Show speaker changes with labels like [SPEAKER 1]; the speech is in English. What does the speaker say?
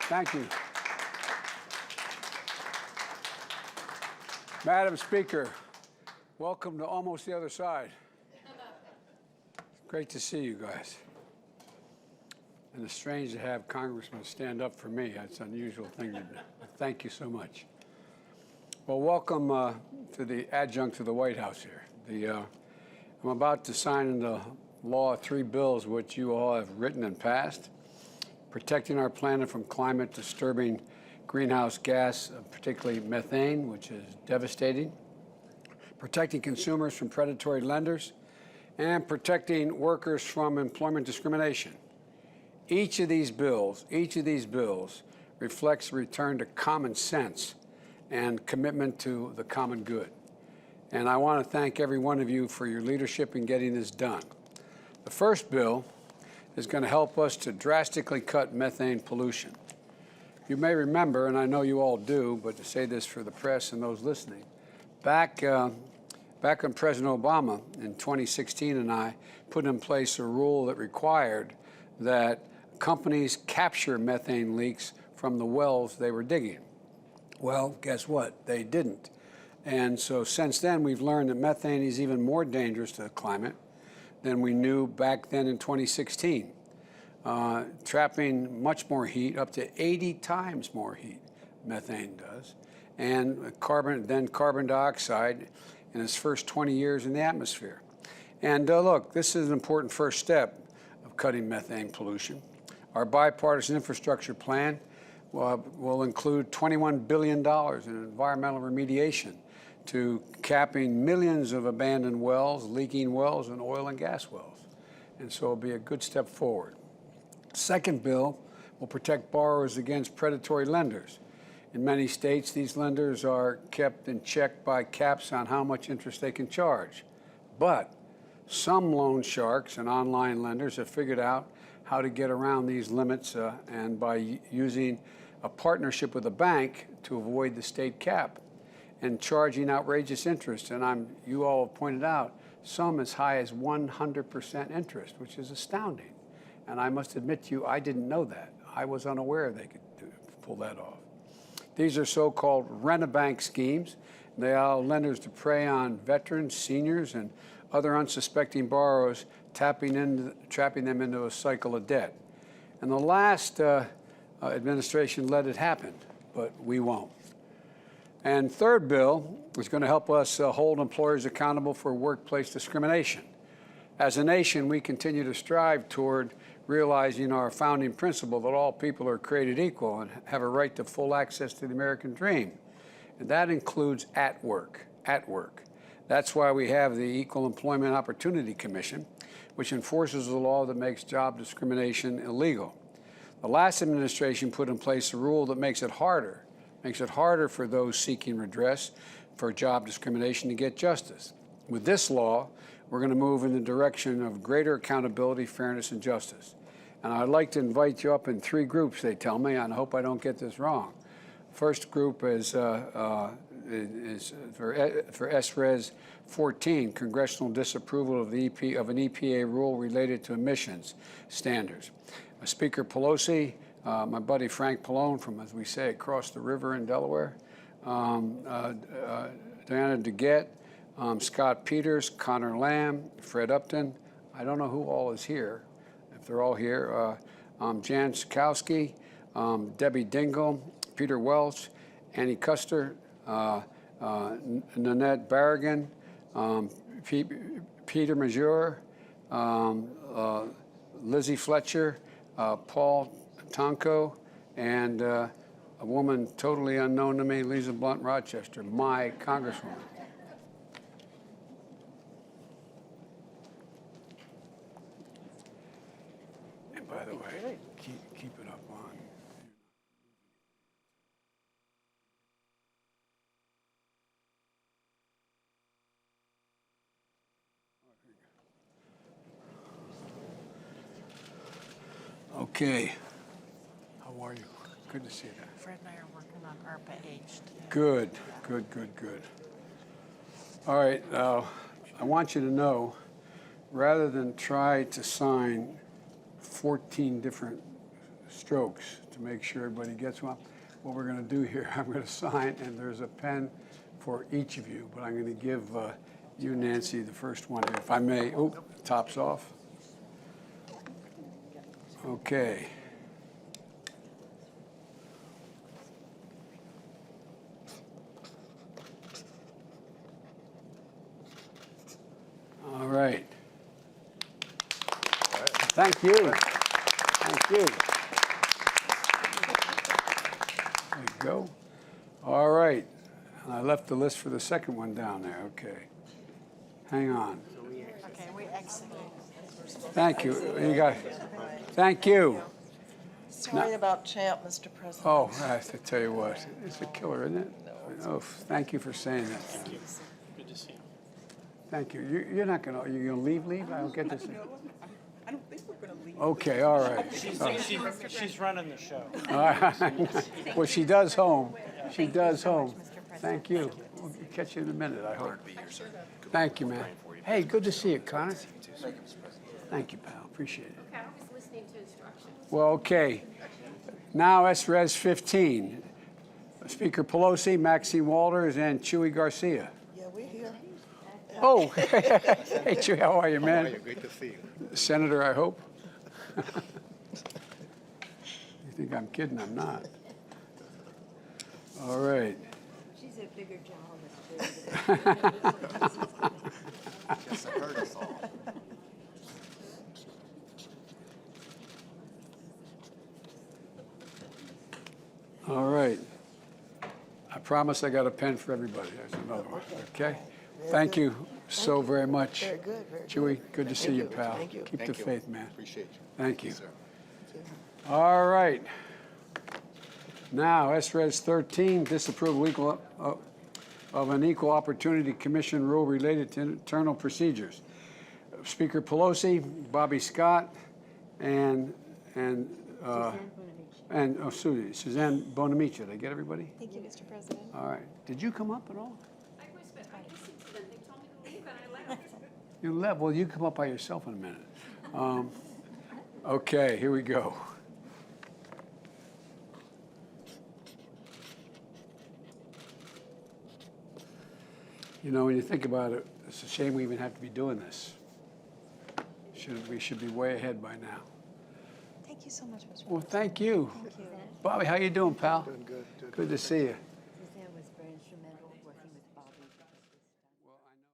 [SPEAKER 1] Thank you. Madam Speaker, welcome to almost the other side. It's great to see you guys. And it's strange to have congressmen stand up for me. That's an unusual thing to do. Thank you so much. Well, welcome to the adjunct to the White House here. I'm about to sign into law 3 bills which you all have written and passed, protecting our planet from climate-disturbing greenhouse gas, particularly methane, which is devastating, protecting consumers from predatory lenders, and protecting workers from employment discrimination. Each of these bills reflects a return to common sense and commitment to the common good. And I want to thank every one of you for your leadership in getting this done. The first bill is going to help us to drastically cut methane pollution. You may remember, and I know you all do, but to say this for the press and those listening, back when President Obama in 2016 and I put in place a rule that required that companies capture methane leaks from the wells they were digging. Well, guess what? They didn't. And so since then, we've learned that methane is even more dangerous to the climate than we knew back then in 2016. Trapping much more heat, up to 80 times more heat, methane does, and carbon dioxide in its first 20 years in the atmosphere. And look, this is an important first step of cutting methane pollution. Our bipartisan infrastructure plan will include $21 billion in environmental remediation to capping millions of abandoned wells, leaking wells, and oil and gas wells. And so it'll be a good step forward. The second bill will protect borrowers against predatory lenders. In many states, these lenders are kept in check by caps on how much interest they can charge. But some loan sharks and online lenders have figured out how to get around these limits and by using a partnership with a bank to avoid the state cap and charging outrageous interest. And you all have pointed out some as high as 100% interest, which is astounding. And I must admit to you, I didn't know that. I was unaware they could pull that off. These are so-called rent-a-bank schemes. They allow lenders to prey on veterans, seniors, and other unsuspecting borrowers, trapping them into a cycle of debt. And the last administration let it happen, but we won't. And third bill is going to help us hold employers accountable for workplace discrimination. As a nation, we continue to strive toward realizing our founding principle that all people are created equal and have a right to full access to the American dream. And that includes at work. That's why we have the Equal Employment Opportunity Commission, which enforces the law that makes job discrimination illegal. The last administration put in place a rule that makes it harder for those seeking redress for job discrimination to get justice. With this law, we're going to move in the direction of greater accountability, fairness, and justice. And I'd like to invite you up in 3 groups, they tell me, and I hope I don't get this wrong. First group is for us7 14, Congressional disapproval of an EPA rule related to emissions standards. Speaker Pelosi, my buddy Frank Pallone from, as we say, across the river in Delaware, Diana DeGette, Scott Peters, Connor Lamb, Fred Upton. I don't know who all is here, if they're all here. Jan Sikowski, Debbie Dingle, Peter Welch, Annie Custer, Nanette Barragan, Peter Major, Lizzie Fletcher, Paul Tonko, and a woman totally unknown to me, Lisa Blunt Rochester, my congresswoman. And by the way, keep it up on. Okay. How are you? Good to see you.
[SPEAKER 2] Fred and I are working on ARPA H today.
[SPEAKER 1] Good. All right. I want you to know, rather than try to sign 14 different strokes to make sure everybody gets one. What we're going to do here, I'm going to sign, and there's a pen for each of you, but I'm going to give you, Nancy, the first one, if I may. Oh, top's off. Okay. All right. Thank you. Thank you. There you go. All right. And I left the list for the second one down there. Okay. Hang on.
[SPEAKER 2] Okay, we exited.
[SPEAKER 1] Thank you. You got. Thank you.
[SPEAKER 3] Sorry about Champ, Mr. President.
[SPEAKER 1] Oh, I have to tell you what. It's a killer, isn't it? Oh, thank you for saying that.
[SPEAKER 4] Good to see you.
[SPEAKER 1] Thank you. You're not going to. You're going to leave? I don't get this.
[SPEAKER 3] I don't think we're going to leave.
[SPEAKER 1] Okay. All right.
[SPEAKER 4] She's running the show.
[SPEAKER 1] All right. Well, she does home. She does home. Thank you. We'll catch you in a minute, I hope. Thank you, man. Hey, good to see you, Connor. Thank you, pal. Appreciate it.
[SPEAKER 5] Okay, I was listening to instructions.
[SPEAKER 1] Well, okay. Now, S-Res 15. Speaker Pelosi, Maxine Walters, and Chuy Garcia.
[SPEAKER 3] Yeah, we're here.
[SPEAKER 1] Oh, hey, Chuy, how are you, man?
[SPEAKER 6] How are you? Great to see you.
[SPEAKER 1] Senator, I hope. You think I'm kidding? I'm not. All right.
[SPEAKER 5] She's a bigger job.
[SPEAKER 6] Yes, I heard us all.
[SPEAKER 1] All right. I promise I got a pen for everybody. There's another one. Okay? Thank you so very much.
[SPEAKER 3] Very good, very good.
[SPEAKER 1] Chewy, good to see you,
[SPEAKER 3] you.
[SPEAKER 1] pal.
[SPEAKER 3] Thank you.
[SPEAKER 1] Keep the
[SPEAKER 6] Thank you.
[SPEAKER 1] faith, man.
[SPEAKER 6] Appreciate you.
[SPEAKER 1] Thank you.
[SPEAKER 6] Yes, sir.
[SPEAKER 1] All right. Now, S-Res 13, disapproval of an Equal Opportunity Commission rule related to internal procedures. Speaker Pelosi, Bobby Scott, and Suzanne Bonamici. Did I get everybody?
[SPEAKER 7] Thank you, Mr. President.
[SPEAKER 1] All right. Did you come up at all?
[SPEAKER 5] I listened to them. They told me to leave and I left.
[SPEAKER 1] You left. Well, you can come up by yourself in a minute. Okay, here we go. You know, when you think about it, it's a shame we even have to be doing this. We should be way ahead by now.
[SPEAKER 7] Thank you so much, Mr.
[SPEAKER 1] Well,
[SPEAKER 7] President.
[SPEAKER 1] thank you.
[SPEAKER 7] Thank you.
[SPEAKER 1] Bobby, how you doing, pal?
[SPEAKER 6] Doing good.
[SPEAKER 1] Good to see you.